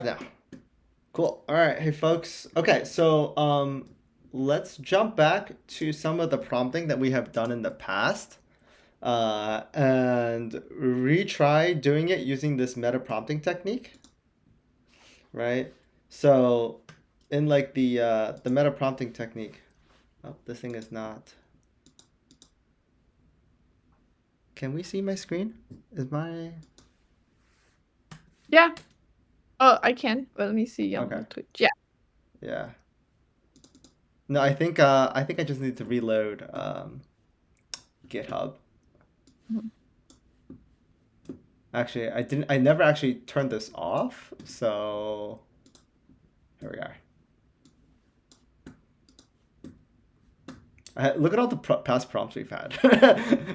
Yeah. Cool. All right. Hey, folks. Okay. So, let's jump back to some of the prompting that we have done in the past, and retry doing it using this meta prompting technique, right? So, in like the meta prompting technique, oh, this thing is not. Can we see my screen? Is my Yeah. Oh, I can. But let me see okay? on Twitch. Yeah. Yeah. No, I think I just need to reload GitHub. Mhm. Actually, I never actually turned this off, so here we are. Look at all the past prompts we've had.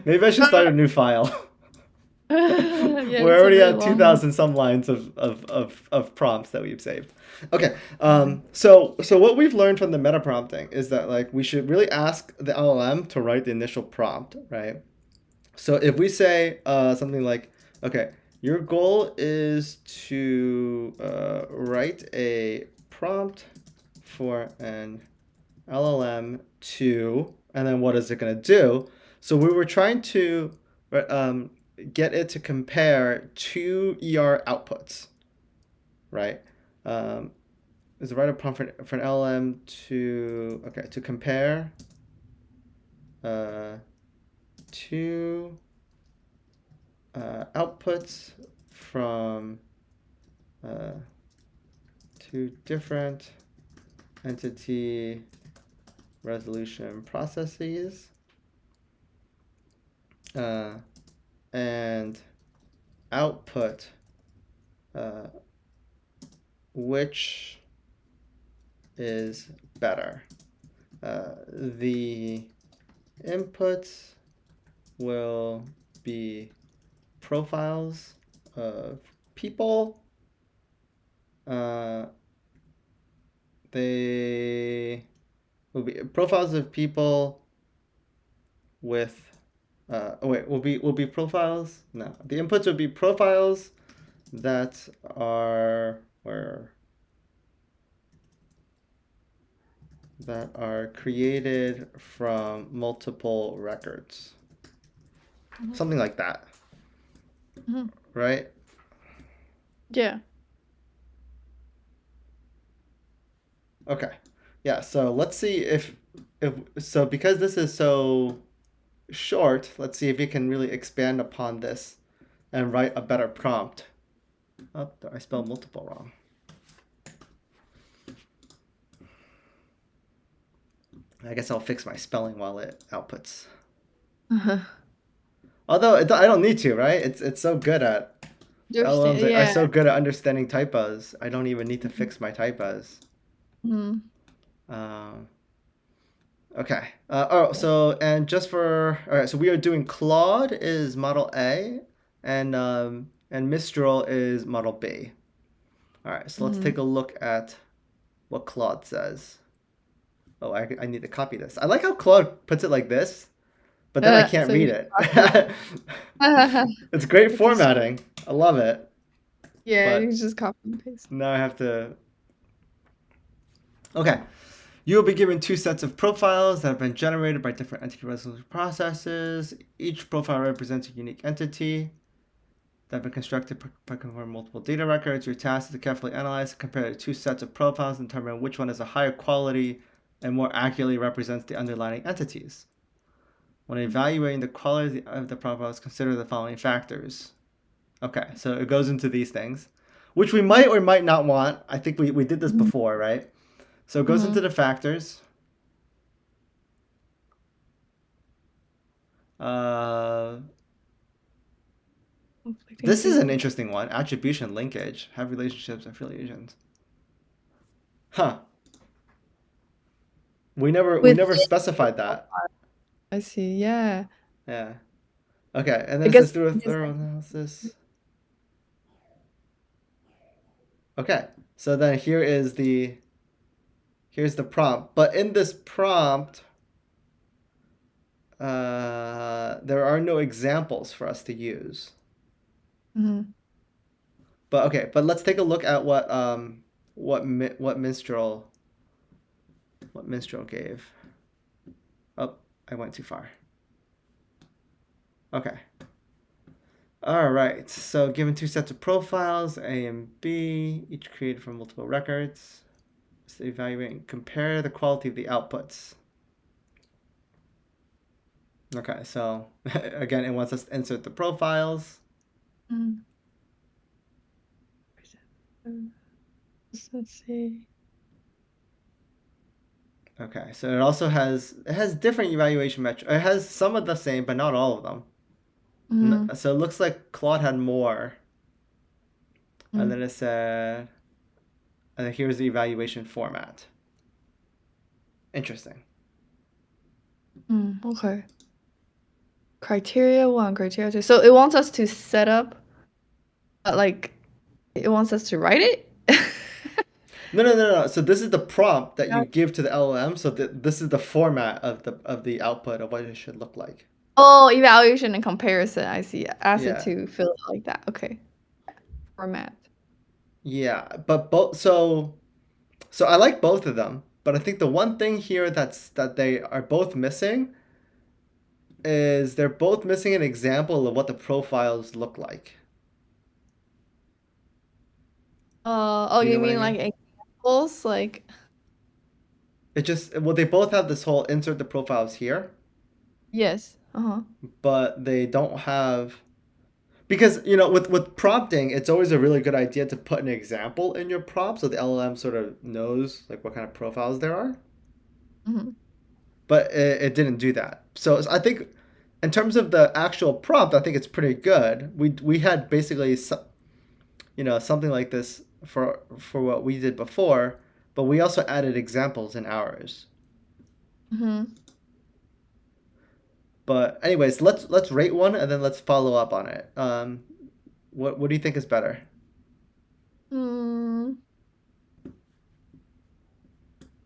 Maybe I should start a new file. Yeah, We're it's a already very at long one. 2,000 some lines of prompts that we've saved. Okay, so what we've learned from the meta prompting is that like we should really ask the LLM to write the initial prompt, right? So if we say something like, okay, your goal is to write a prompt for an LLM to, and then what is it going to do? So we were trying to um, get it to compare two ER outputs, right? Um, is the write a prompt for an LLM to, okay, to compare uh, two outputs from uh, two different entity resolution processes, uh, and output uh, which is better. The inputs will be profiles of people. Uh, they will be profiles of people with oh wait, will be profiles. No, the inputs would be profiles that are or that are created from multiple records, Mhm. something like that, Mhm. right? Yeah. Okay, yeah. So let's see if so because this is so short. Let's see if you can really expand upon this and write a better prompt. Oh, I spelled multiple wrong. I guess I'll fix my spelling while it outputs. Although I don't need to, right? It's so good at LLMs Understand. are Yeah. so good at understanding typos. I don't even need to fix my typos. Mhm. Um, okay. Oh, so and just for all right, so we are doing Claude is model A, and Mistral is model B. All right. So let's take Mhm. a look at what Claude says. Oh, I need to copy this. I like how Claude puts it like this, but then I can't So you read can it. copy. It's great It's just formatting. I love it. yeah, you can But just copy and paste. now I have to. Okay. You will be given two sets of profiles that have been generated by different entity resolution processes. Each profile represents a unique entity that have been constructed by comparing multiple data records. Your task is to carefully analyze and compare the two sets of profiles and determine which one is a higher quality and more accurately represents the underlying entities. When evaluating the quality of the profiles, consider the following factors. Okay, so it goes into these things, which we might or might not want. I think we did this Mhm. before, right? So it goes into Mhm. the factors. Uh, Conflicting this is an signals. interesting one. Attribution linkage. Have relationships, affiliations. Huh. We Within never the specified that. profile. I see. Yeah. Yeah. Okay, and then I it says guess through a it is thorough like analysis. Okay. So then here's the prompt. But in this prompt, there are no examples for us to use. mhm. But okay, but let's take a look at what Minstrel gave. Oh, I went too far. Okay. All right. So given two sets of profiles, A and B, each created from multiple records. So evaluate and compare the quality of the outputs. Okay, so again, it wants us to insert the profiles. Mm. Let's see. Okay, so it has different evaluation metrics. It has some of the same, but not all of them. Mm. So it looks like Claude had more. And then Mm. it said, and here's the evaluation format. Interesting. Okay. Criteria one, criteria two. So it wants us to set up, like, it wants us to write it? No, no, no, no. So this is the prompt that Yeah. you give to the LLM. So this is the format of the output of what it should look like. Oh, evaluation and comparison. I see. Ask it Yeah, to fill it like that. Okay. Format. yeah. But both. So I like both of them. But I think the one thing here that they are both missing is they're both missing an example of what the profiles look like. Oh, Do you know you what I mean like mean? examples? Like, It just well they both have this whole insert the profiles here, yes. Uh-huh. but they don't have because with prompting it's always a really good idea to put an example in your prompt so the LLM sort of knows like what kind of profiles there are. Mm-hmm. But it didn't do that. So I think in terms of the actual prompt, I think it's pretty good. We had basically something like this for what we did before, but we also added examples in ours. Mm-hmm. But anyways, let's rate one and then let's follow up on it. What do you think is better? Hmm.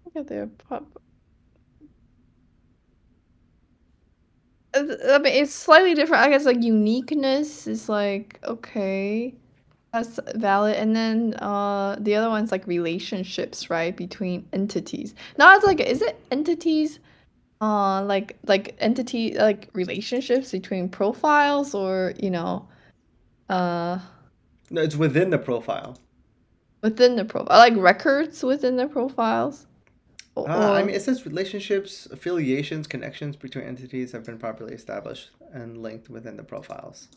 Look at their pop. I mean, it's slightly different. I guess like uniqueness is like okay, that's valid. And then the other one's like relationships, right, between entities. Now it's like, is it entities? Like entity like relationships between profiles or uh No, it's within the profile. within the profile, like records within the profiles, I or mean, it says relationships, affiliations, connections between entities have been properly established and linked within the profiles.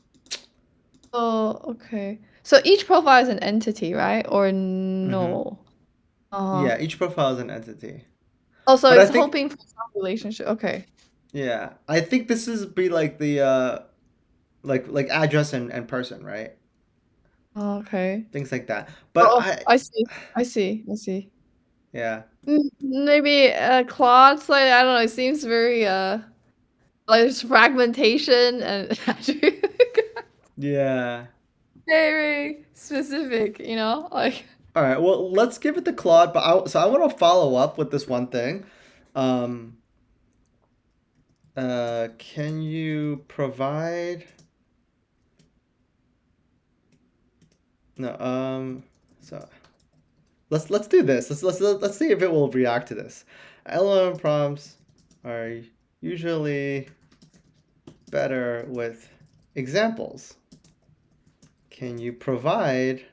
oh, okay. So each profile is an entity, right? Or Mm-hmm. no? Uh, Yeah, each profile is an entity. oh, so But I it's think, hoping for some relationship. Okay. yeah, I think this is be like the like address and person, right? Okay. Things like that. But Oh, I see. I see. I see. yeah, Maybe Claude's like, I don't know. It seems very like there's fragmentation and yeah. very specific. Like. All right. Well, let's give it to Claude. But I want to follow up with this one thing. Um, can you provide? No. So let's do this. Let's see if it will react to this. LLM prompts are usually better with examples. Can you provide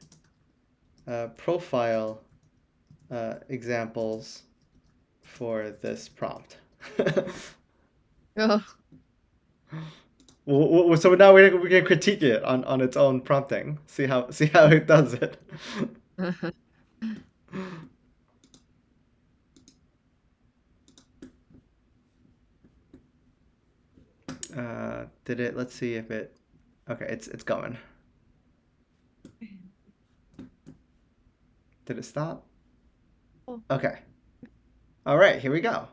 profile examples for this prompt? Oh. So now we can critique it on its own prompting. See how it does it. Did it? Let's see if it. Okay, it's going. Did it stop? Oh. Okay. All right, here we go.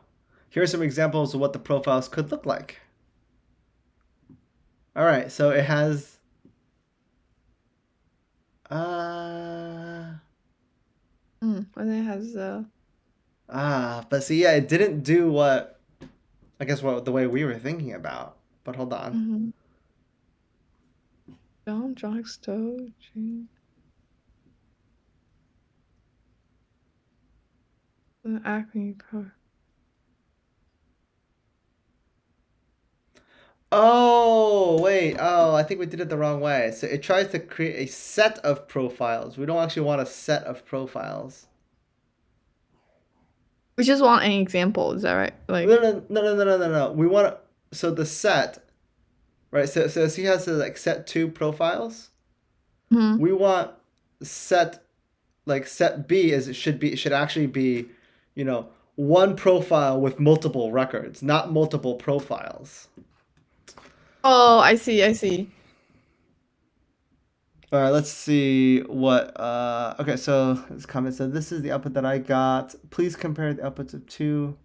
Here are some examples of what the profiles could look like. All right, so it has. Uh, And it has but see, yeah, it didn't do what I guess what the way we were thinking about. But hold on. mhm. John Stove. Jane. Acme pro. Oh, wait. Oh, I think we did it the wrong way. So it tries to create a set of profiles. We don't actually want a set of profiles. We just want an example, is that right? No, Like, no, no, no, no, no, no, no. We want to, so the set, right? So he has to like set two profiles. hmm. We want set set B is it should actually be, one profile with multiple records, not multiple profiles. Oh, I see, I see. All right, let's see what. Okay, so this comment said this is the output that I got. Please compare the outputs of two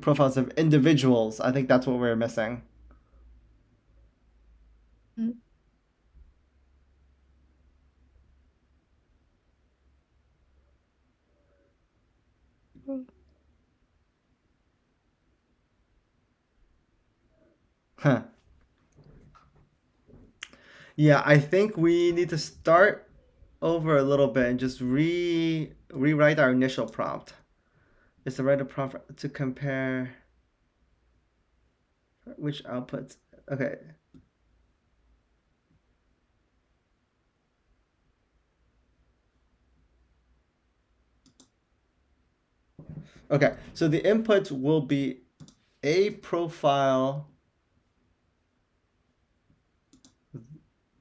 profiles of individuals. I think that's what we're missing. Mm. Huh. Yeah, I think we need to start over a little bit and just rewrite our initial prompt. It's to write a prompt to compare which outputs. Okay. Okay. So the inputs will be a profile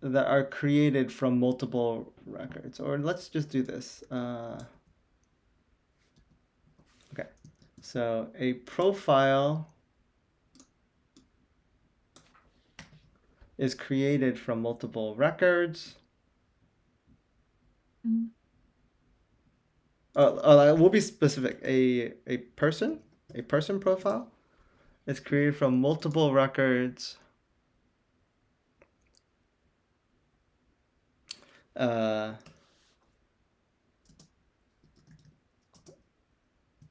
that are created from multiple records. Or let's just do this. Okay. So a profile is created from multiple records. Mm. We'll be specific. A person profile is created from multiple records uh,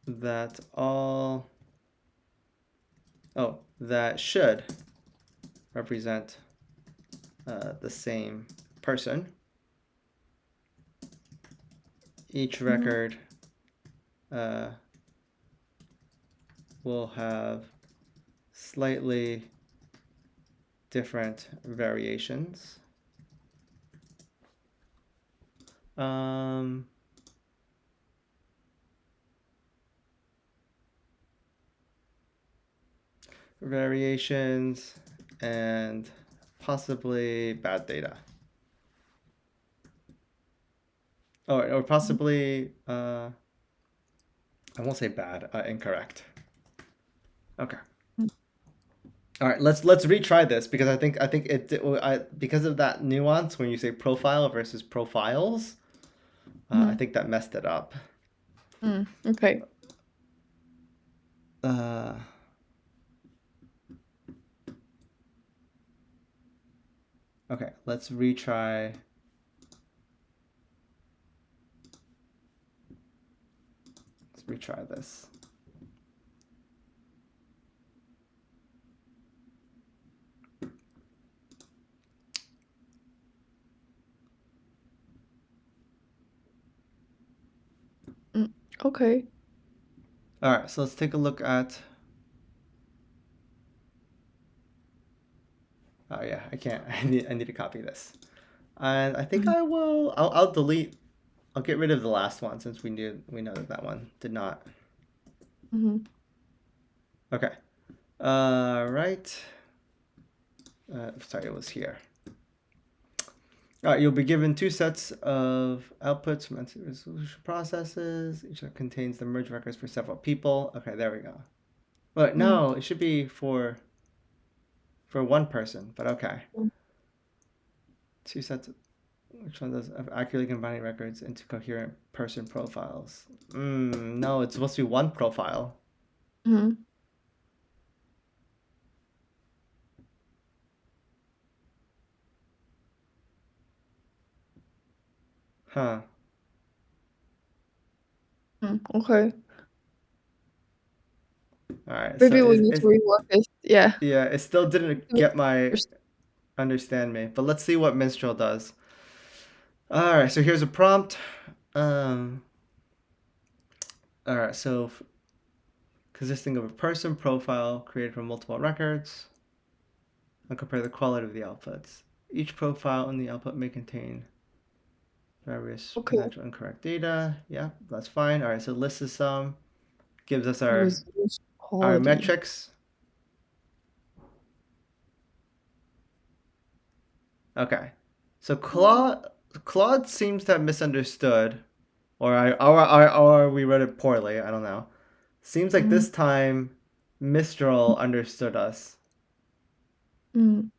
that all that should represent the same person. Each Mhm. record uh, will have slightly different variations. Um, variations and possibly bad data. Or possibly, I won't say bad, incorrect. Okay. All right, let's retry this because I think because of that nuance when you say profile versus profiles, I Mhm. think that messed it up. Mm. Okay. Uh, okay, let's retry. Let's retry this. Mm. Okay. All right, so let's take a look at. Oh yeah, I can't. I need to copy this, and I think Mhm. I will. I'll delete. I'll get rid of the last one since we know that that one did not. Mhm. Okay. Right. Sorry, it was here. All right, you'll be given two sets of outputs from entity resolution processes. Each contains the merge records for several people. Okay, there we go. But Mm. no, it should be for one person. But okay, Mm. two sets. Which one does of accurately combining records into coherent person profiles? No, it's supposed to be one profile. Mhm. Huh. Mm. Okay. All right. So Maybe we need to rework this. Yeah. yeah, it still didn't get my First. understand me. But let's see what Mistral does. All right. So here's a prompt. Um, All right, so consisting of a person profile created from multiple records, and compare the quality of the outputs. Each profile in the output may contain various Okay. potential incorrect data. Yeah, that's fine. All right, so list is some, gives us Resolution our quality. metrics. Okay, so Claude seems to have misunderstood, or we read it poorly. I don't know. Seems like Mm. this time Mistral understood us. Mm.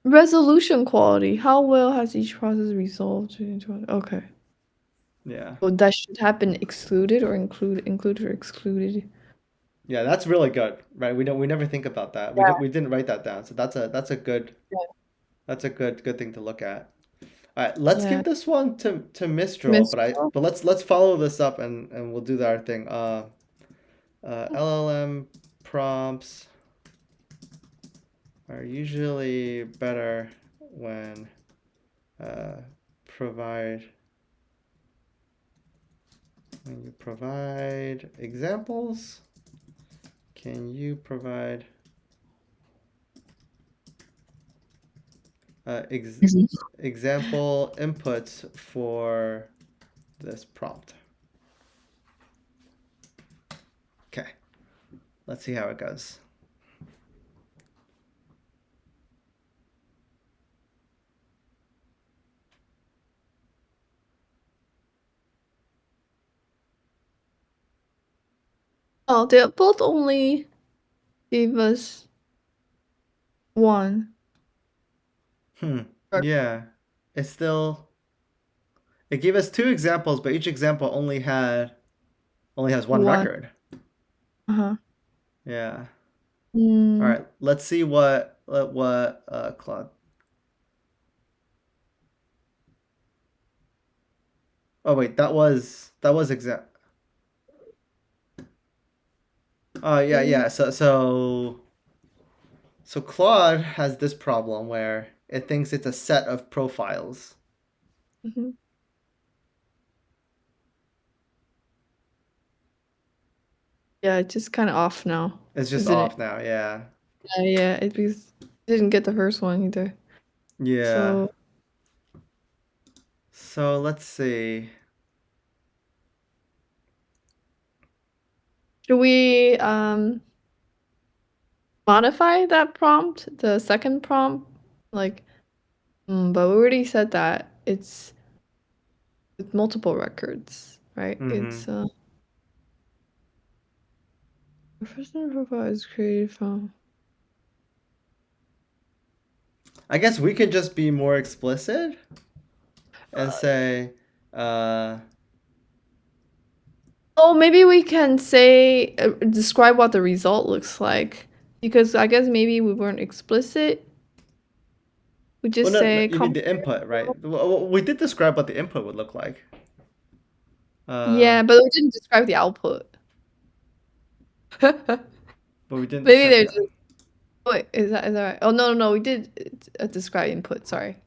Resolution quality. How well has each process resolved? Okay. Yeah. So that should happen excluded or included or excluded. Yeah, that's really good, right? We never think about that. Yeah. We didn't write that down, so that's a good Yeah. good thing to look at. All right, let's Yeah. give this one to Mistral, Mistral. but let's follow this up and we'll do our thing. LLM prompts are usually better when uh, provide when you provide examples. Can you provide uh, ex Mhm. example inputs for this prompt? Okay, let's see how it goes. Oh, they both only gave us one. Hmm. Or Yeah. It's still it gave us two examples, but each example only has one one. record. Uh-huh. Yeah. All Mm, right. Let's see what Claude. Oh wait, that was exact. Oh yeah, mm, yeah. So Claude has this problem where it thinks it's a set of profiles. mhm. Yeah, it's just kind of off now, It's just isn't off it? now. Yeah. Yeah, it because didn't get the first one either. Yeah. So So let's see. should we modify that prompt, the second prompt? Like, but we already said that it's with multiple records, right? Mm-hmm. It's professional profile is created from. I guess we could just be more explicit and Uh, say, uh, oh, maybe we can say describe what the result looks like because I guess maybe we weren't explicit. We well, just no, no, say you mean compare. the input, right? Well, we did describe what the input would look like. Yeah, but we didn't describe the output. But we didn't Maybe describe there's the. just, wait, is that right? Oh no, we did describe input. Sorry.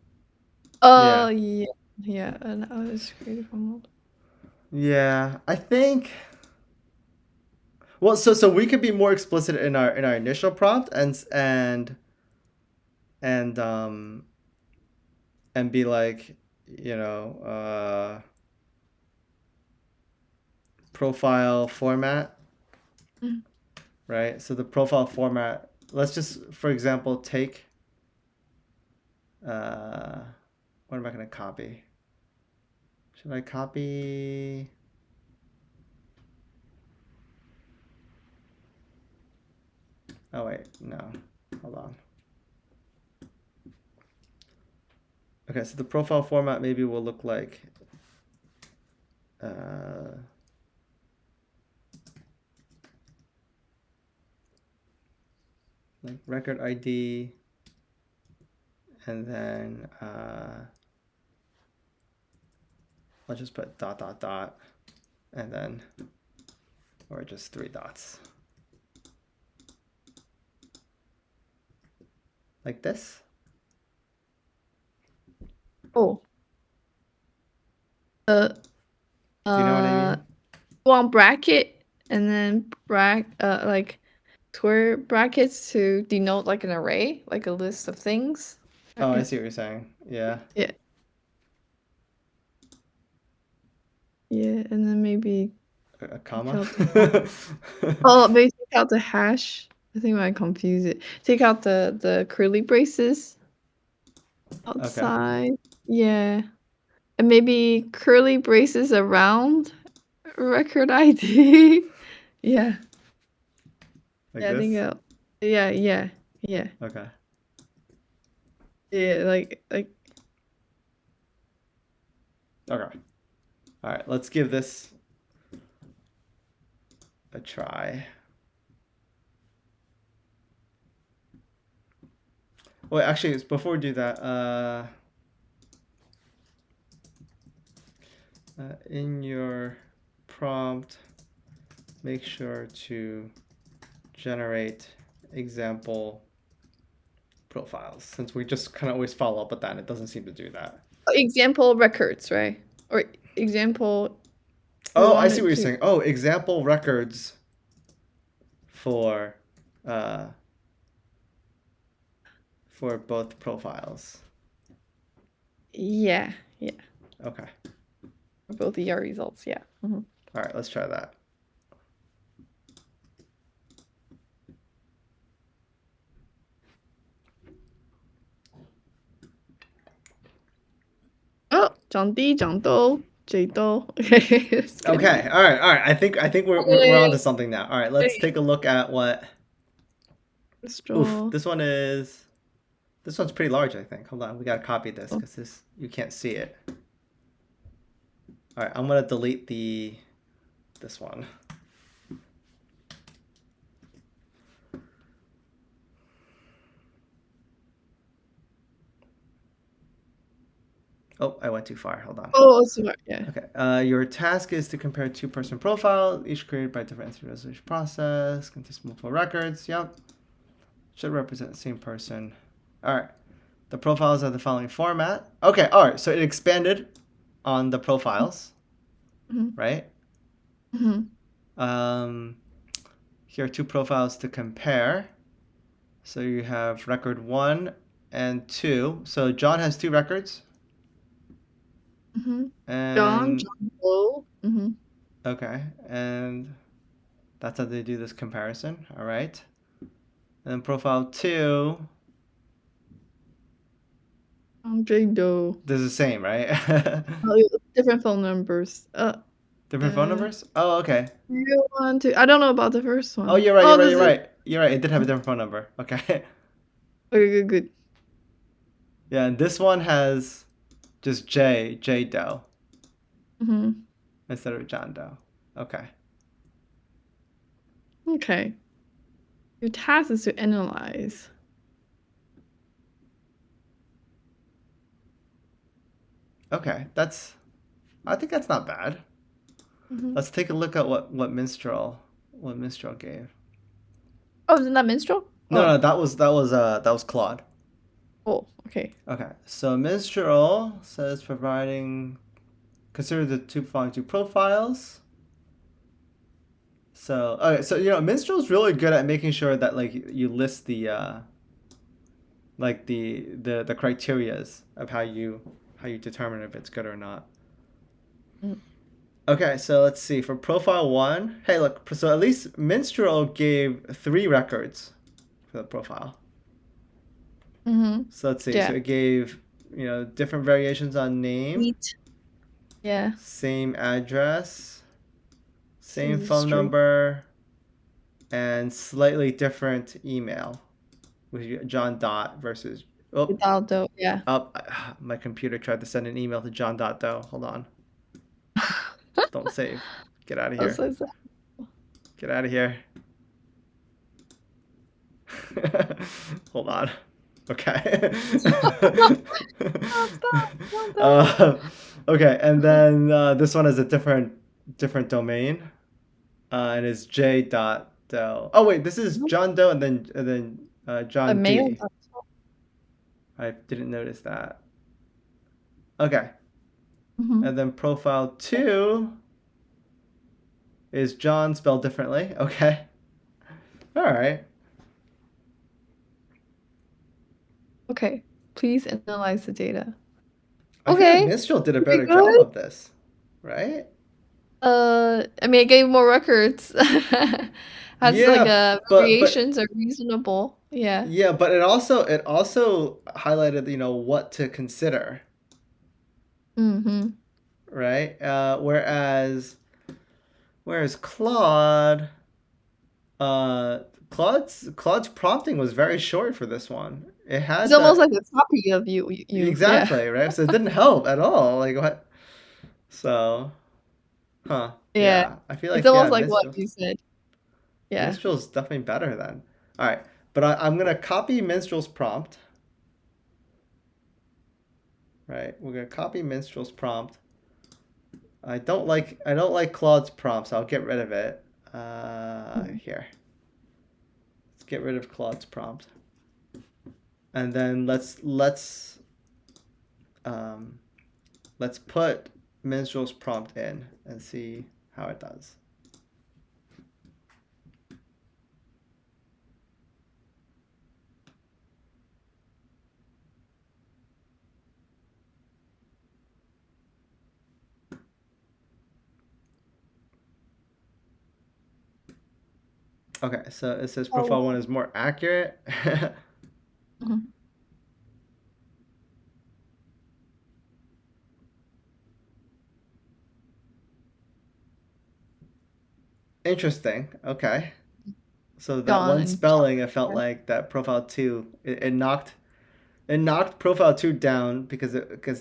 Yeah, Yeah, yeah, and I was created from. yeah. I think. Well, so we could be more explicit in our initial prompt and and be like, you know, profile format, Mm. right? So the profile format. Let's just, for example, take. What am I going to copy? Should I copy? Oh wait, no. Hold on. Okay, so the profile format maybe will look uh, like record ID, and then let's just put dot dot dot, and then or just three dots like this. Oh, uh, Do you know what I uh, mean? want bracket and then like square brackets to denote like an array, like a list of things. Oh, I Yeah. see what you're saying. Yeah. Yeah. Yeah, and then maybe A take comma. out the hash. Oh, maybe take out the hash. I think I might confuse it. Take out the curly braces Okay. outside. Yeah. And maybe curly braces around record ID. Yeah. Like Yeah, I think this. yeah. Okay. Yeah, like Okay. All right. Let's give this a try. Wait, actually, before we do that, in your prompt, make sure to generate example profiles, since we just kind of always follow up with that and it doesn't seem to do that. example records, right? Or example we Oh, I see what wanted you're to saying. Oh, example records for uh, for both profiles. yeah, yeah. Okay. For both ER results, yeah. Mhm. All right, let's try that. Oh, 长低长兜 Okay, that's good. Okay. All right. I think we're onto Yay, something now. All right, let's yay. take a look at what. Oof, Straw. this one's pretty large, I think. Hold on, we gotta copy this Oh, because this you can't see it. All right, I'm gonna delete this one. Oh, I went too far. Hold on. oh, smart, yeah. Okay. Your task is to compare two-person profiles, each created by different entity resolution process, contains multiple records. Yep. Should represent the same person. All right. The profiles are the following format. Okay. All right. So it expanded on the profiles, Mhm, right? mhm, Um, here are two profiles to compare. So you have record 1 and 2. So John has 2 records. mhm. And John Doe. Mhm. okay. And that's how they do this comparison. All right. And then profile 2, Andre Doe. this is the same, right? Oh, yeah, different phone numbers. Different phone numbers? Oh, okay. You want to? I don't know about the first Oh, one. you're right, you're Oh, right, this you're is right. You're right. It did have a different phone number. Okay. okay. Good, good. Yeah, and this one has just J Doe Mhm. instead of John Doe. Okay. Okay. Your task is to analyze. Okay. I think that's not bad. Mhm. Let's take a look at what Minstrel gave. Oh, isn't that minstrel? No, Oh, no, that was Claude. oh, okay. Okay. So Minstrel says providing consider the two following two profiles. So okay, so Minstrel's really good at making sure that like you list the like the criterias of how you determine if it's good or not. Mm. Okay, so let's see for profile 1. Hey, look, so at least Minstrel gave 3 records for the profile. Mhm. So let's see. So Yeah. it gave different variations on name, Wheat. Yeah. same address, This same is phone true. number, and slightly different email with John Dot versus. Oh, Without the yeah. oh, my computer tried to send an email to John Dot though. Hold on. Don't save. Get out of That's here. so sad. Get out of here. Hold on. Okay. Stop, stop, don't don't. uh, okay, and then this one is a different domain, and it's J dot Doe. Oh wait, this is John Doe and then A John mail. D. I didn't notice that. Okay, Mhm. and then profile 2 Is John spelled differently? Okay. All right. Okay, please analyze the data. I feel like Okay, Minstrel did a pretty better job good. of this, right? I mean, I gave more records. Has like Yeah, but variations are reasonable. Yeah. yeah, but it also highlighted, what to consider, Mm-hmm. right? Whereas uh, Claude's prompting was very short for this one. It It's had almost that like a copy of you. Yeah. exactly, right? So it didn't help at all. Like what? So, huh? Yeah. Yeah, I feel It's like almost yeah, like what you said. Yeah. Minstrel's definitely better then. All right, but I'm gonna copy Minstrel's prompt. Right, we're gonna copy Minstrel's prompt. I don't like Claude's prompt, so I'll get rid of it. Mhm. Here, let's get rid of Claude's prompt, and then um, let's put Minstrel's prompt in and see how it does. Okay, so it says Oh. profile one is more accurate. Mhm. Interesting. Okay. So that John one and John. spelling, it felt Yeah. like that profile two, it knocked profile two down because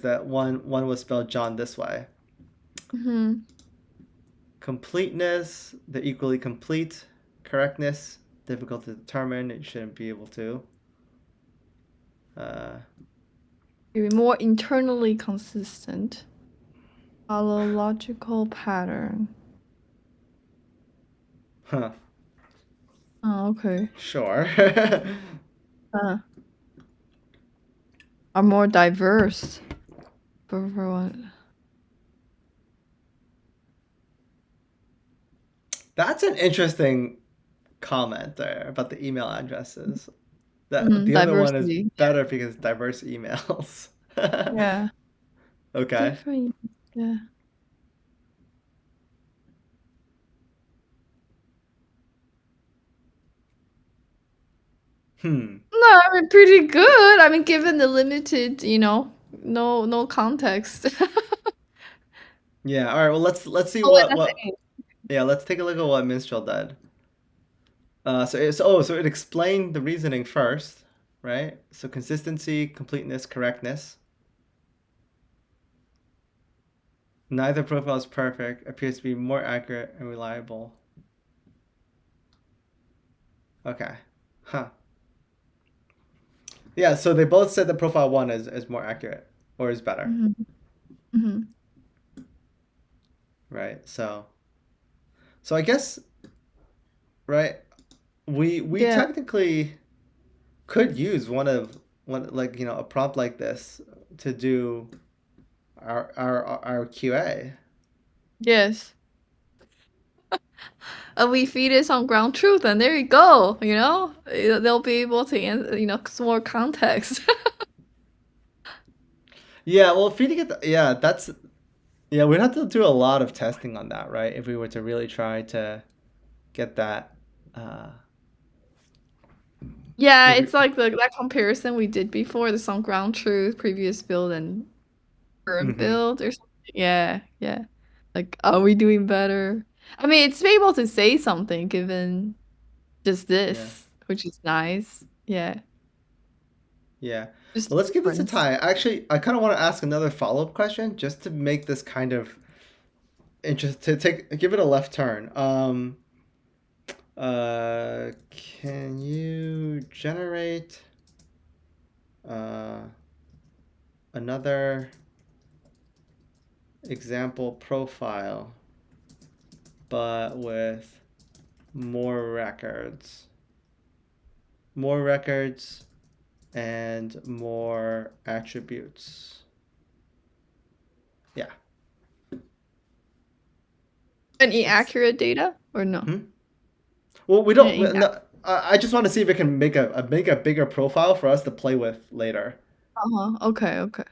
that one was spelled John this way. Mm-hmm. Completeness, they're equally complete. Correctness, difficult to determine. You shouldn't be able to. Uh, Be more internally consistent. Follow logical pattern. huh. Oh, okay. Sure. Uh, are more diverse. For what? That's an interesting comment there about the email addresses. That Mm, the other one is diversity. better because diverse emails. Yeah. Okay. Different. Yeah. Hmm. No, I mean pretty good. I mean, given the limited, no context. Yeah. All right. Well, let's see Oh, wait, what. that's Yeah. Let's take a look at what Minstrel did. So it explained the reasoning first, right? So consistency, completeness, correctness. Neither profile is perfect. Appears to be more accurate and reliable. Okay. Huh. Yeah. So they both said the profile one is more accurate or is better, hmm hmm right? So I guess right. We Yeah. technically could use one like a prompt like this to do our QA. Yes. We feed it some ground truth, and there you go. They'll be able to, some more context. Yeah, well, feeding it, yeah, yeah, we'd have to do a lot of testing on that, right? If we were to really try to get that, uh, Yeah, if we, it's like that comparison we did before, the some ground truth, previous build, and current hmm build or something. Yeah, yeah. Like, are we doing better? I mean, it's able to say something given just yeah, this, which is nice. Yeah, yeah. just Well, let's give this a difference. try. Actually, I kind of want to ask another follow-up question just to make this kind of interest to give it a left turn. Can you generate uh another example profile, but with more records? More records and more attributes. Yeah. Any It's accurate data or no? hmm? Well, we don't. Any No, I just want to see if it can make a bigger profile for us to play with later. uh-huh. Okay, okay.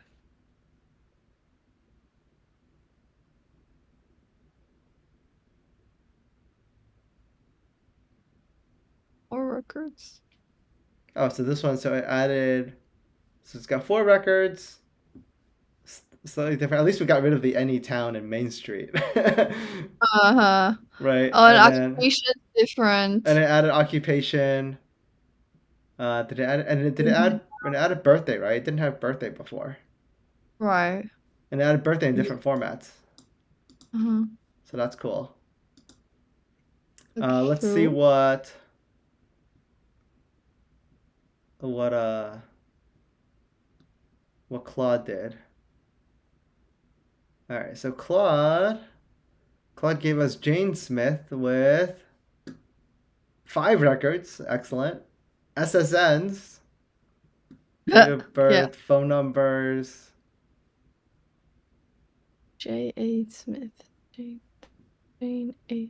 More records. Oh, so this one. So I added. So it's got 4 records. Slightly different. At least we got rid of the any town and Main Street. Uh-huh. Right, Oh, and occupation and different. it added occupation. Did it add and it did it Hmm. add and it added birthday, right? It didn't have birthday before. Right. And it added birthday in Yeah. different formats. Uh-huh. So that's cool. That's Let's see true. what what Claude did. All right, so Claude gave us Jane Smith with 5 records. Excellent. SSNs, date of Yeah. birth, phone numbers. J.A. Smith. Jane A.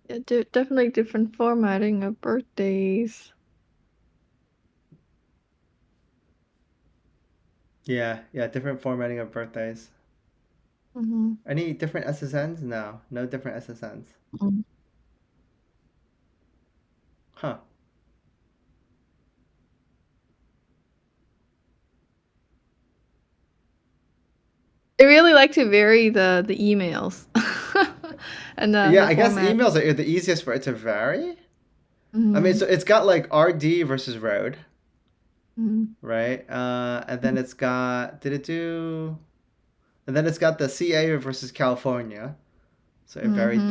Yeah, definitely different formatting of birthdays. Yeah, yeah, different formatting of birthdays. Mm-hmm. Any different SSNs? No, no different SSNs. Huh. They really like to vary the emails and Yeah, the I guess format. emails are the easiest for it to vary. I mean, Mm-hmm. so it's got like RD versus road, Mm-hmm. right? And then it's got did it do? And then it's got the CA versus California, so it varied Mm-hmm.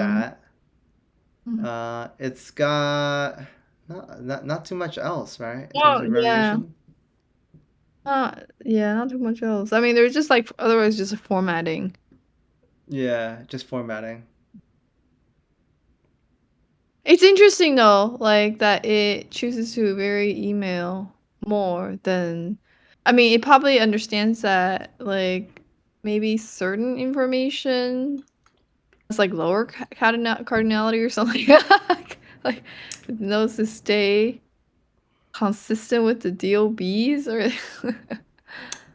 that. It's got not too much else, right? In terms Oh, of yeah. variation. Yeah, not too much else. I mean, there's just like otherwise just a formatting. Yeah, just formatting. It's interesting though, like that it chooses to vary email more than I mean, it probably understands that like maybe certain information has like lower cardinality or something. Like it knows to stay consistent with the DOBs or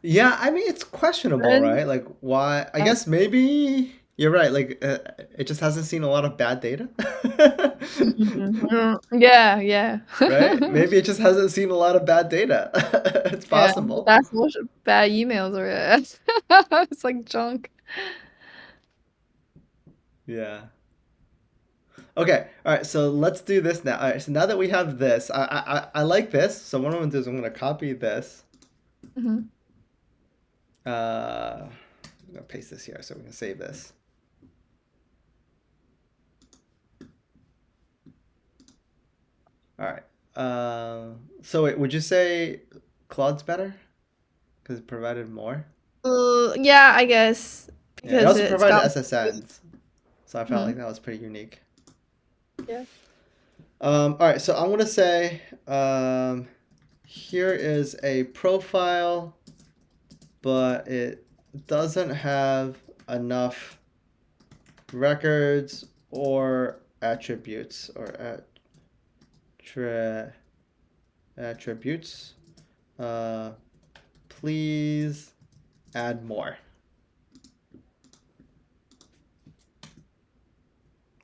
Yeah, I mean it's questionable, then right? Like why? I guess maybe you're right. Like it just hasn't seen a lot of bad data, yeah, yeah. right? Maybe it just hasn't seen a lot of bad data. It's Yeah, possible. that's what bad emails are. It's like junk. Yeah. Okay. All right. So let's do this now. All right. So now that we have this, I like this. So what I'm gonna do is I'm gonna copy this. Mhm. I'm gonna paste this here so we can save this. All right. So wait, would you say Claude's better because it provided more? Yeah, I guess Yeah. It because also it's provided got SSNs, so I felt like Mhm. that was pretty unique. Yeah. All right. So I'm gonna say here is a profile, but it doesn't have enough records or attributes or attributes. Attributes. Uh, please add more.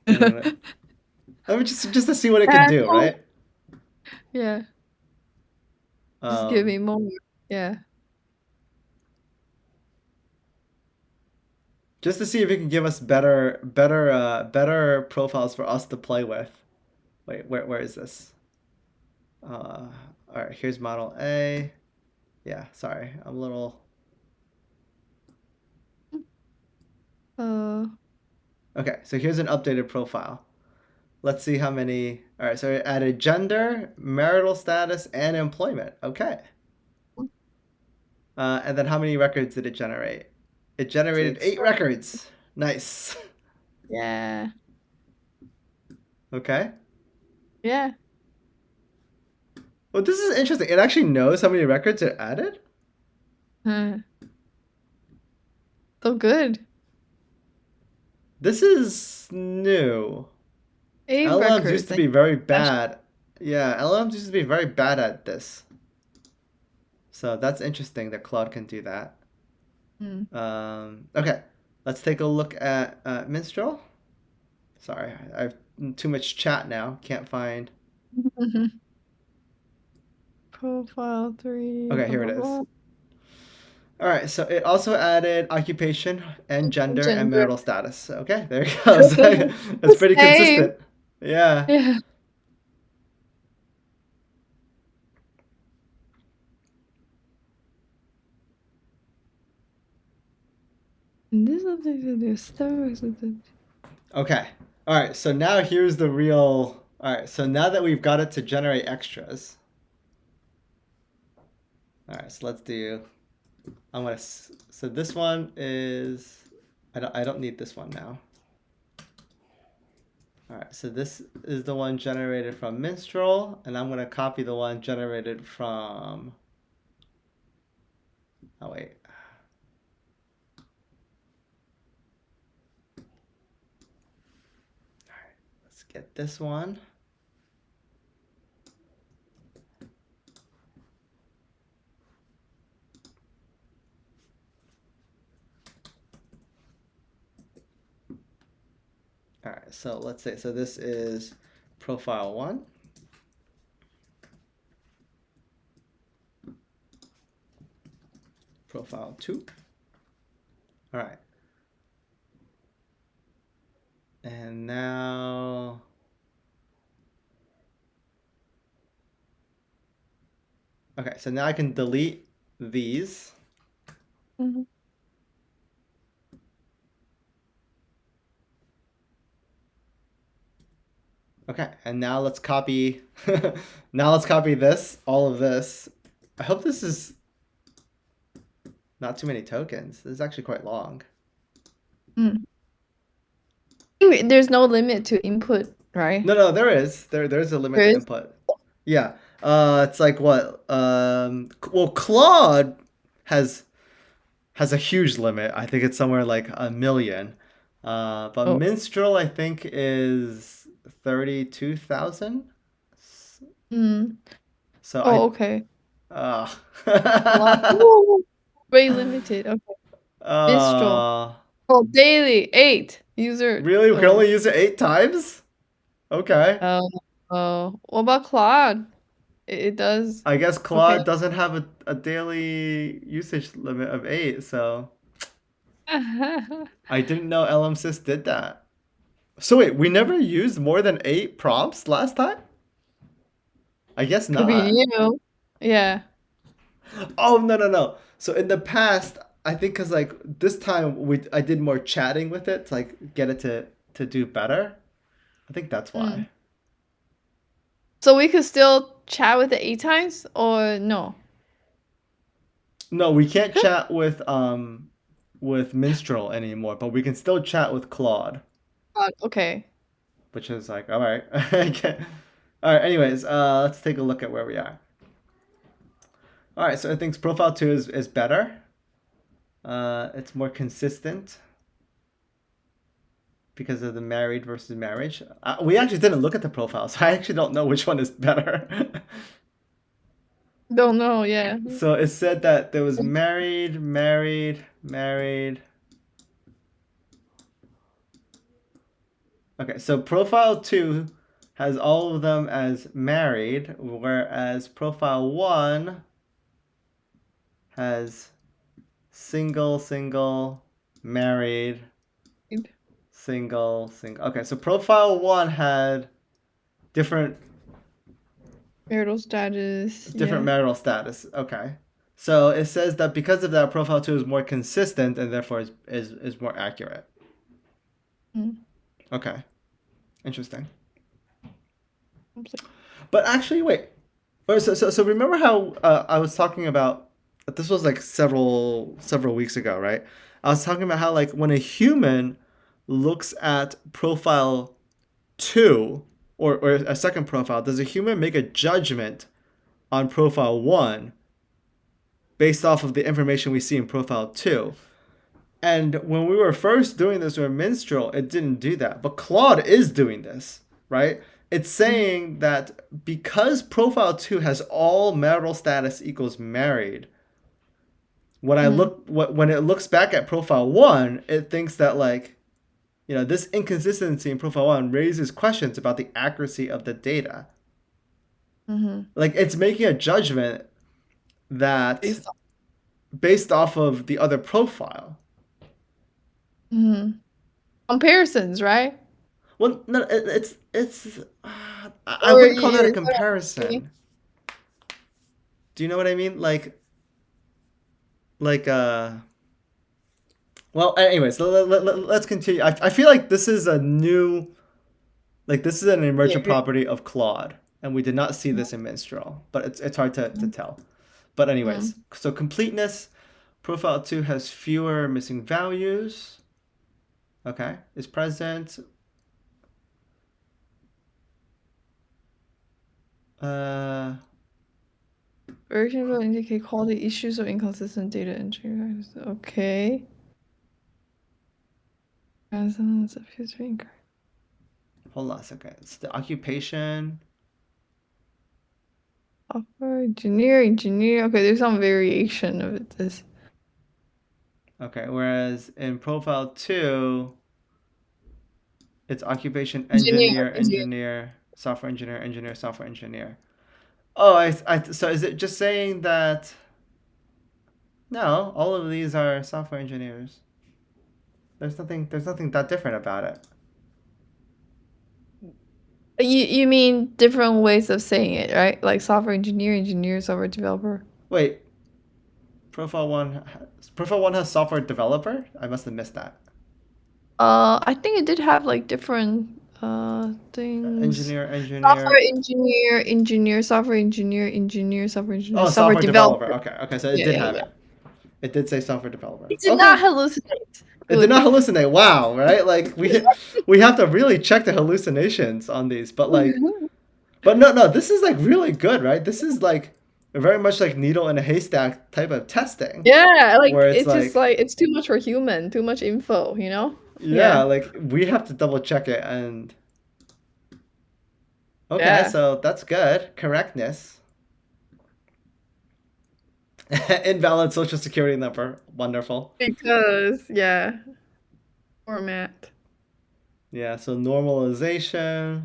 And I'm gonna. I mean, just to see what it can do, Asshole. right? Yeah, just give Um, me more. Yeah. just to see if it can give us better profiles for us to play with. Wait, where is this? All right, here's model A. Yeah, sorry, I'm a little. Uh, Okay, so here's an updated profile. Let's see how many. All right, so it added gender, marital status, and employment. Okay. And then how many records did it generate? It generated six. 8 records. Nice. Yeah. Okay. Yeah. Well, this is interesting. It actually knows how many records it added. Huh. So good. This is new. A LLMs used records to and be very special. bad. Yeah, LLMs used to be very bad at this. So that's interesting that Claude can do that. Mm. Okay, let's take a look at Minstrel. Sorry, I have too much chat now. Can't find. Profile three, Okay, blah here it blah is. blah. All right, so it also added occupation and gender and Gender. marital status. Okay, there it goes. It's The pretty same. consistent. Yeah. Yeah. And this something to do. Okay. All right, so now here's the real. All right, so now that we've got it to generate extras. All right, so let's do. So this one is. I don't need this one now. All right, so this is the one generated from Minstrel, and I'm gonna copy the one generated from. Oh wait. Let's get this one. All right, so let's say so this is profile one, profile two. All right, and now. Okay, so now I can delete these. Mhm. Okay, and now let's copy. Now let's copy this, all of this. I hope this is not too many tokens. This is actually quite long. Mm. Anyway, there's no limit to input, right? No, no, there is. There's a limit There to is. input. Yeah. It's like what? Well, Claude has has a huge limit. I think it's somewhere like 1 million. But Oh. Minstrel, I think, is 32,000. Mm. So I, Oh, okay. uh, A lot. Ooh, very limited. Okay. Mistral. uh, Oh, daily 8 user. really? We can Oh. only use it 8 times? Okay. Oh. What about Claude? It does. I guess Okay. Claude doesn't have a daily usage limit of 8, so I didn't know LMSys did that. So wait, we never used more than 8 prompts last time? I guess Could be not. you. Yeah. Oh, no, no, no. So in the past, I think because like this time I did more chatting with it to like get it to do better. I think that's Mm. why. So we could still chat with it 8 times or no? No, we can't chat with Minstrel anymore, but we can still chat with Claude, Okay. which is like all right. Okay. All right. Anyways, let's take a look at where we are. All right. So I think profile two is better. It's more consistent because of the married versus marriage. We actually didn't look at the profile, so I actually don't know which one is better. Don't know, yeah. So it said that there was married, married, married. Okay, so profile two has all of them as married, whereas profile one has single, single, married, single, single. Okay, so profile one had different Marital status, different yeah. marital status. Okay. So it says that because of that, profile two is more consistent and therefore is more accurate. Mm. Okay. Interesting. Oops. But actually, wait. So remember how I was talking about this was like several weeks ago, right? I was talking about how like when a human looks at profile two or a second profile, does a human make a judgment on profile one based off of the information we see in profile two? And when we were first doing this with Minstrel, it didn't do that. But Claude is doing this, right? It's Mhm. saying that because profile 2 has all marital status equals married, Mhm. when it looks back at profile 1, it thinks that like, this inconsistency in profile 1 raises questions about the accuracy of the data. Mhm. Like it's making a judgment that Based on. based off of the other profile. Mhm. Comparisons, right? Well, no, it's I Or wouldn't call that a you sorry. comparison. Do you know what I mean? Like well, anyways, let's continue. I feel like this is a new like this is an Yeah, emergent yeah. property of Claude, and we did not see this in Minstrel, but it's hard to Mhm. tell. But anyways, Mhm. so completeness, profile 2 has fewer missing values. Okay, is present. Uh, Version will indicate quality issues or inconsistent data entry. Okay. Presence appears to be incorrect. hold on a second. It's the occupation. Software engineer. Okay, there's some variation of it. This Okay, whereas in profile 2, it's occupation engineer, engineer, engineer. engineer, software engineer, engineer, software engineer. Oh, so is it just saying that no, all of these are software engineers? There's nothing that different about it. You mean different ways of saying it, right? Like software engineer, engineer, software developer. Wait, profile 1 has software developer? I must have missed that. I think it did have like different things. Engineer, Software engineer. engineer, engineer, software engineer, engineer, software engineer, Oh, software software developer. developer. Okay, so it Yeah, did yeah, have yeah. it. It did say software developer. It did not Okay. hallucinate. It did Good. not hallucinate. Wow, right? Like we have to really check the hallucinations on these. But no, this is like really good, right? This is like very much like needle in a haystack type of testing Yeah, like where it's it's just like like it's too much for human, too much info, you know? yeah, Yeah. like we have to double check it and okay, Yeah. so that's good. Correctness. Invalid social security number. Wonderful. Because yeah, format. Yeah, so normalization.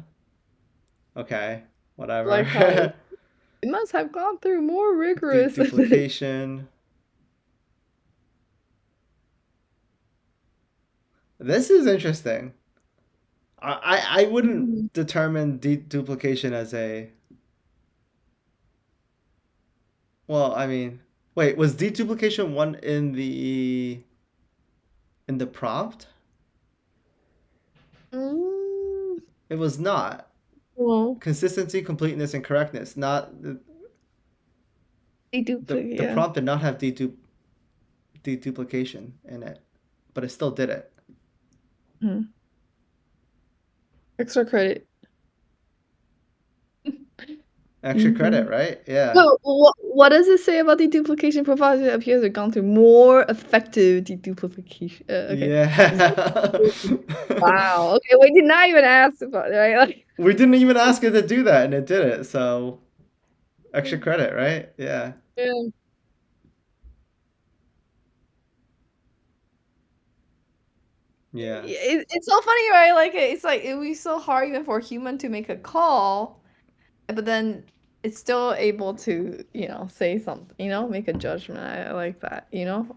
Okay, Like how whatever. it must have gone through more rigorous. Duplication. This is interesting. I wouldn't Mhm. determine deduplication as a well. I mean, wait, was deduplication one in the prompt? Mm, It was not. well, Consistency, completeness, and correctness. Not they do the play, the yeah. prompt did not have deduplication in it, but it still did it. Mhm. Extra credit. Extra credit, Hmm. right? Yeah. So what does it say about deduplication profiles? It appears to have gone through more effective deduplication. Okay. Yeah. Wow. Okay, we did not even ask about it, right? Like, We didn't even ask it to do that, and it did it. So extra credit, right? Yeah. yeah. Yeah. It's so funny, right? Like it's like it would be so hard even for a human to make a call, but then it's still able to, say something, make a judgment. I like that,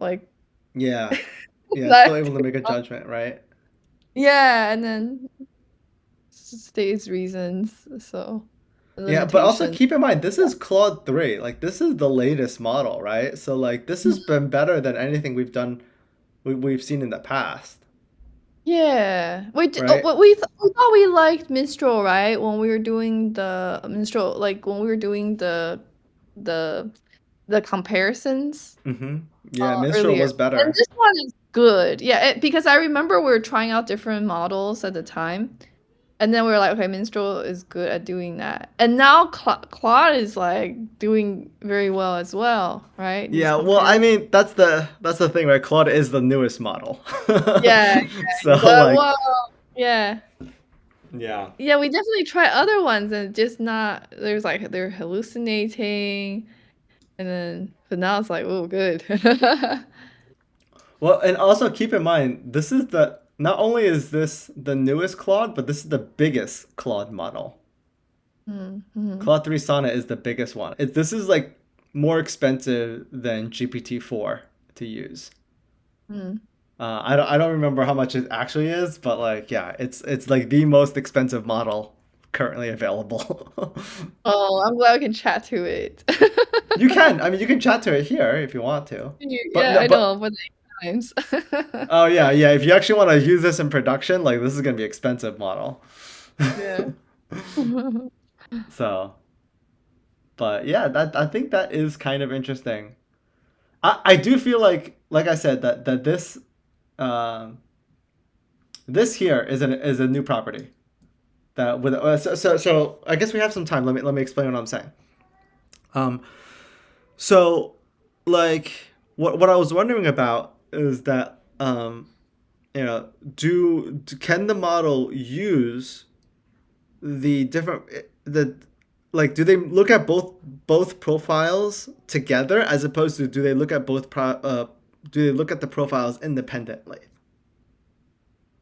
like Yeah. Yeah. It's still that. able to make a judgment, right? Yeah, and then states reasons, so Yeah, but also limitation. keep in mind this is Claude 3. Like this is the latest model, right? So like this has been better than anything we've seen in the past, Yeah. right? We thought we liked Minstrel, right? When we were doing the Minstrel, like when we were doing the the comparisons Mm-hmm. Yeah, Minstrel earlier. was And better. this one is good. Yeah, because I remember we were trying out different models at the time. And then we were like, okay, Minstrel is good at doing that. And now Claude is like doing very well as well, right? Just Yeah, well, compare. I mean, that's the thing, right? Claude is the newest model. Yeah, So but like, whoa, yeah. yeah. Yeah, we definitely try other ones and just not, there's like, they're hallucinating. And then, but now it's like, oh, good. Well, and also keep in mind, this is the not only is this the newest Claude, but this is the biggest Claude model. Mm-hmm. Claude 3 Sonnet is the biggest one. This is like more expensive than GPT-4 to use. Mm. I don't remember how much it actually is, but like yeah, it's like the most expensive model currently available. Oh, I'm glad we can chat to it. You can, I mean, you can chat to it here if you want to, but Yeah, no, I but know, but times. oh yeah, yeah. If you actually want to use this in production, like this is gonna be expensive model. Yeah. So, but yeah, that I think that is kind of interesting. I do feel like I said that um, this here is a new property that with so I guess we have some time. Let me explain what I'm saying. Um, so like what I was wondering about is that can the model use the different the like do they look at both profiles together as opposed to do they look at the profiles independently,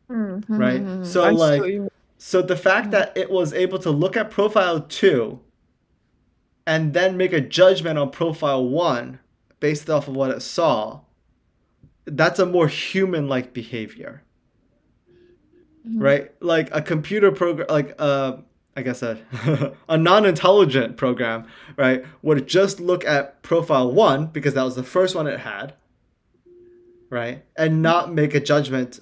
right? So I see what like you so the fact mean. that it was able to look at profile 2 and then make a judgment on profile 1 based off of what it saw, that's a more human like behavior, Mhm. right? Like a computer program, like I guess a a non-intelligent program, right, would just look at profile 1 because that was the first one it had, right, and not make a judgment,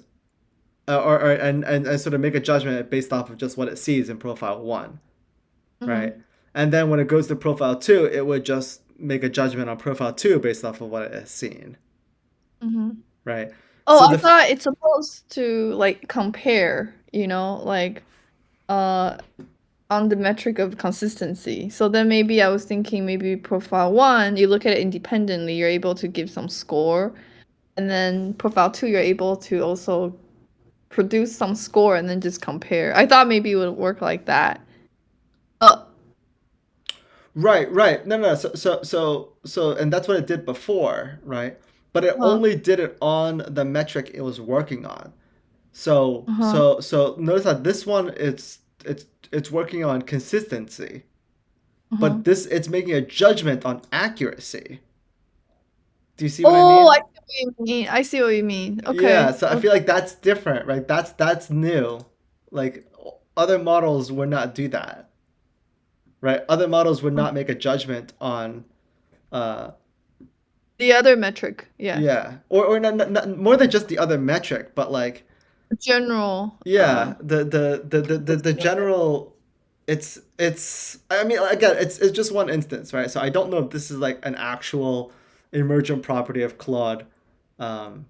and sort of make a judgment based off of just what it sees in profile 1, right, Mhm. and then when it goes to profile 2, it would just make a judgment on profile 2 based off of what it has seen, Mhm. right? Oh, So I the thought it's supposed to like compare, like uh on the metric of consistency. So then maybe I was thinking maybe profile one, you look at it independently, you're able to give some score. And then profile two, you're able to also produce some score and then just compare. I thought maybe it would work like that. Oh, Right, right. No, no. So, and that's what it did before, right? But it uh-huh. only did it on the metric it was working on. So, Uh-huh. so, so notice that this one it's working on consistency, Uh-huh. but this it's making a judgment on accuracy. Do you see what I Oh, I mean? see what you mean. I see what you mean. Yeah. Okay. So I feel Okay. like that's different, right? That's new. Like other models would not do that, right? Other models would not make a judgment on uh, The other metric, yeah. yeah, or not more than just the other metric, but like General yeah, the consistency of it. general. It's. I mean, again, it's just one instance, right? So I don't know if this is like an actual emergent property of Claude, um,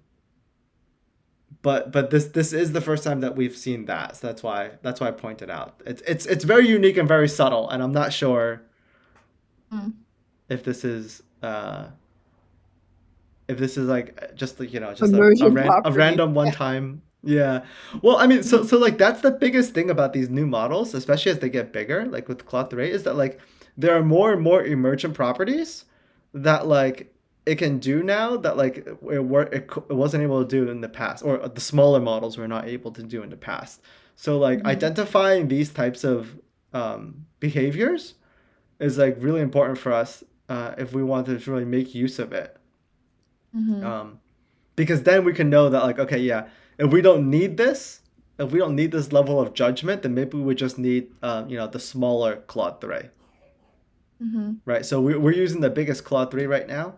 but this is the first time that we've seen that, so that's why I pointed out. It's very unique and very subtle, and I'm not sure Mm. if this is like just like just Emergent a property. random one time. Yeah. Well, I mean, so Mhm. so like that's the biggest thing about these new models, especially as they get bigger, like with Claude 3, is that like there are more and more emergent properties that like it can do now that like it wasn't able to do in the past, or the smaller models were not able to do in the past. So like Mhm. identifying these types of behaviors is like really important for us if we want to really make use of it. Mhm. Um, because then we can know that like okay, yeah, if we don't need this, if we don't need this level of judgment, then maybe we just need the smaller Claude 3, Mhm. right? So we're using the biggest Claude 3 right now.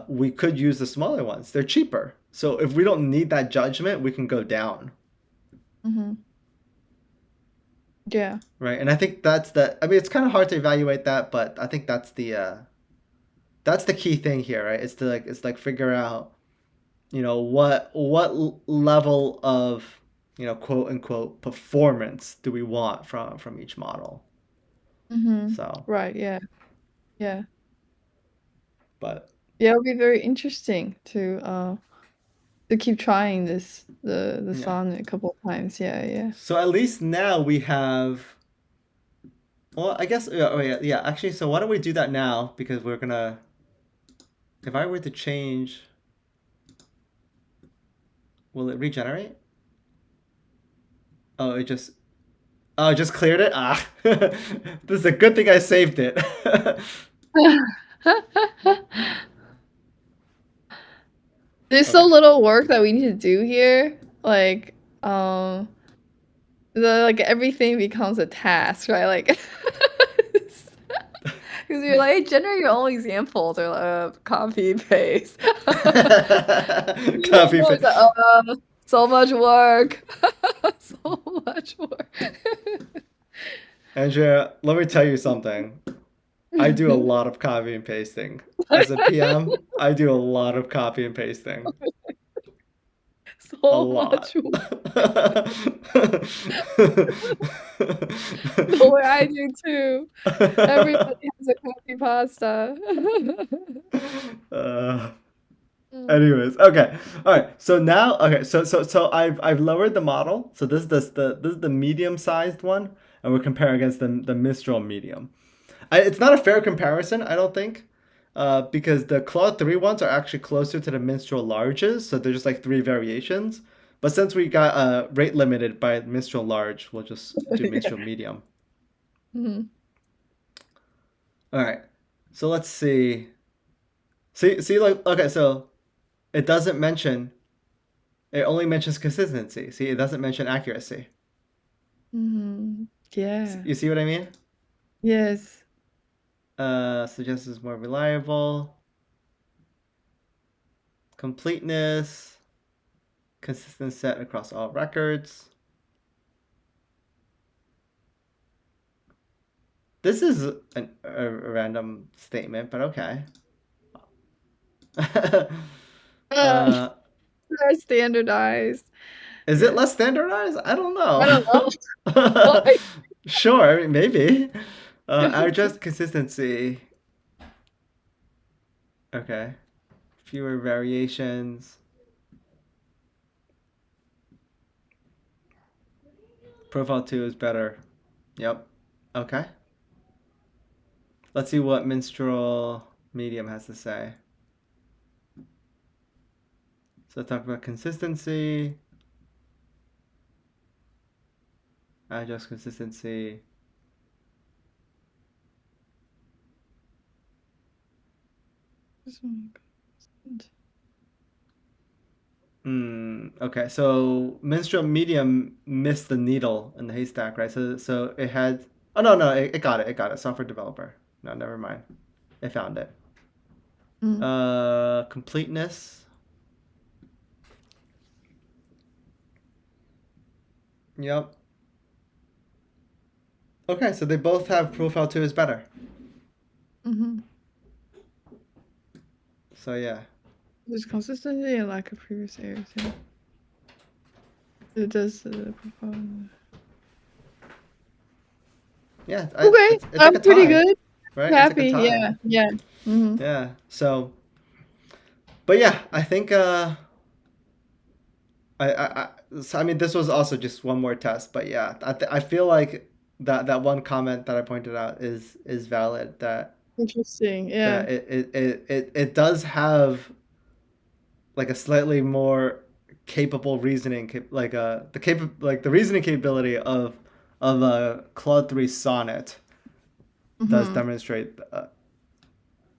We could use the smaller ones, they're cheaper, so if we don't need that judgment we can go down, Mhm. Yeah. right? And I think I mean it's kind of hard to evaluate that, but I think that's the key thing here, right? It's like figure out what level of quote unquote performance do we want from each model. Mm-hmm. So, Right, yeah. Yeah. but Yeah, it'll be very interesting to keep trying the yeah. sonnet a couple of times. Yeah, yeah. So at least now we have. Well, I guess. Yeah, oh yeah, yeah. Actually, so why don't we do that now? Because we're gonna. If I were to change, will it regenerate? Oh, it just. Oh, it just cleared it. Ah, this is a good thing I saved it. There's so Okay. little work that we need to do here. Like, um, like everything becomes a task, right? Like, because you're like, "Hey, generate your own examples," or copy paste. Copy. It's like, so much work, so much work. Andrea, let me tell you something. I do a lot of copy and pasting. As a PM, I do a lot of copy and pasting. A So lot. much work. The way I do too. Everybody has a copy pasta. uh, Mm. anyways, okay. All right. So now, okay. So I've lowered the model. So this is the medium sized one, and we're comparing against the Mistral medium. It's not a fair comparison, I don't think, because the Claude 3 ones are actually closer to the Mistral Larges, so they're just like three variations. But since we got rate limited by Mistral Large, we'll just do Yeah. Mistral Medium. Mhm. All right. So let's see. See, like, okay, so it doesn't mention, it only mentions consistency. See, it doesn't mention accuracy. Mhm. Yeah. You see what I mean? Yes. Suggests is more reliable. Completeness. Consistent set across all records. This is a random statement, but okay. Uh, uh, they're standardized. is it Yeah. less standardized? I don't I don't know know. why. Sure, I mean, maybe. Adjust consistency. Okay. Fewer variations. Profile 2 is better. Yep. Okay. Let's see what Minstrel Medium has to say. So talk about consistency. Adjust consistency. Okay, so Minstrel Medium missed the needle in the haystack, right? So it had. Oh no, it got it. It got it. Software developer. No, never mind. It found it. Mm. Completeness. Yep. Okay, so they both have profile 2 is better. Mm-hmm. So yeah. There's consistency and lack of previous errors. Yeah. It does perform. Yeah, Okay, it's like a I'm pretty tie, good. right? It's like a Happy. tie. Yeah. Yeah. Mm-hmm. Yeah. So, but yeah, I think so I mean, this was also just one more test, but yeah, I feel like that one comment that I pointed out is valid. Interesting. Yeah. That it does have like a slightly more capable reasoning, like the reasoning capability of a Claude 3 sonnet does Mm-hmm. demonstrate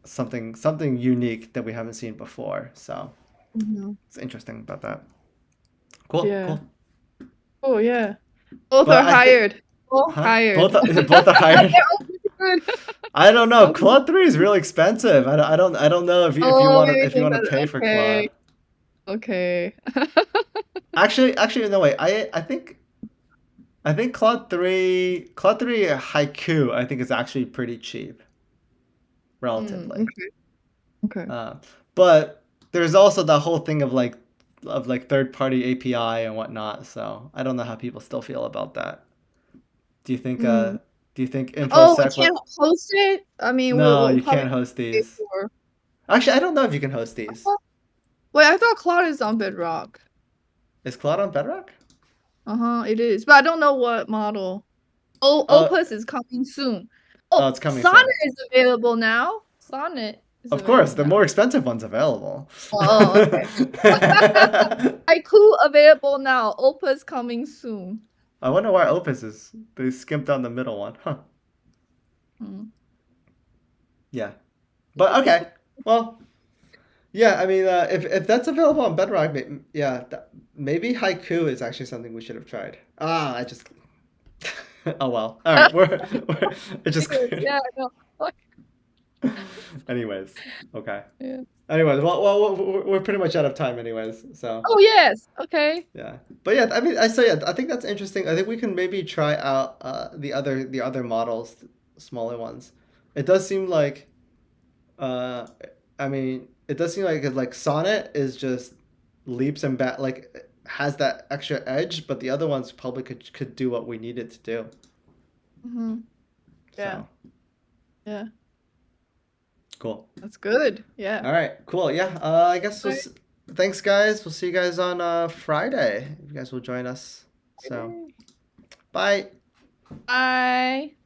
something unique that we haven't seen before. So Mm-hmm. it's interesting about that. Cool, Yeah. cool. Oh yeah. Both But are I think, hired. Both huh? hired. Both are hired. They're all pretty good. I don't know. Okay. Claude 3 is really expensive. I don't know if you Oh, want to maybe if you want to because pay for okay. Claude. Okay. Actually no wait. I think Claude 3 Haiku I think is actually pretty cheap relatively. Okay. Okay. Uh, but there's also the whole thing of like like third party API and whatnot. So I don't know how people still feel about that. Do you think Mm. Oh, we InfoSec would? can't host it? I mean, No, we'll you probably can't host pay these. for. Actually, I don't know if you can host these. Wait, I thought Claude is on Bedrock. Is Claude on Bedrock? Uh-huh, it is. But I don't know what model. Oh, Uh, Opus is coming soon. oh, Oh, it's coming Sonnet soon. is available now. Sonnet is Of course, available the now. more expensive one's available. Oh, okay. Haiku available now. Opus coming soon. I wonder why Opus is. They skimped on the middle one. Huh. Mm. Yeah. But okay. Well, yeah, I mean, if that's available on Bedrock, yeah, maybe Haiku is actually something we should have tried. Ah, I just. Oh well. All right, we're it just cleared. Yeah, I know. Anyways, okay. Yeah. Anyways, we're pretty much out of time, anyways. So Oh yes. Okay. yeah, but yeah, I mean, I so yeah, I think that's interesting. I think we can maybe try out the other models, smaller ones. It does seem like uh, I mean, it does seem like Sonnet is just leaps and like has that extra edge, but the other ones probably could do what we need it to do. Hmm. Yeah. So Yeah. cool. That's good. Yeah. All right, cool. Yeah, I guess Right. thanks, guys. We'll see you guys on Friday. If you guys will join us. So, bye. Bye.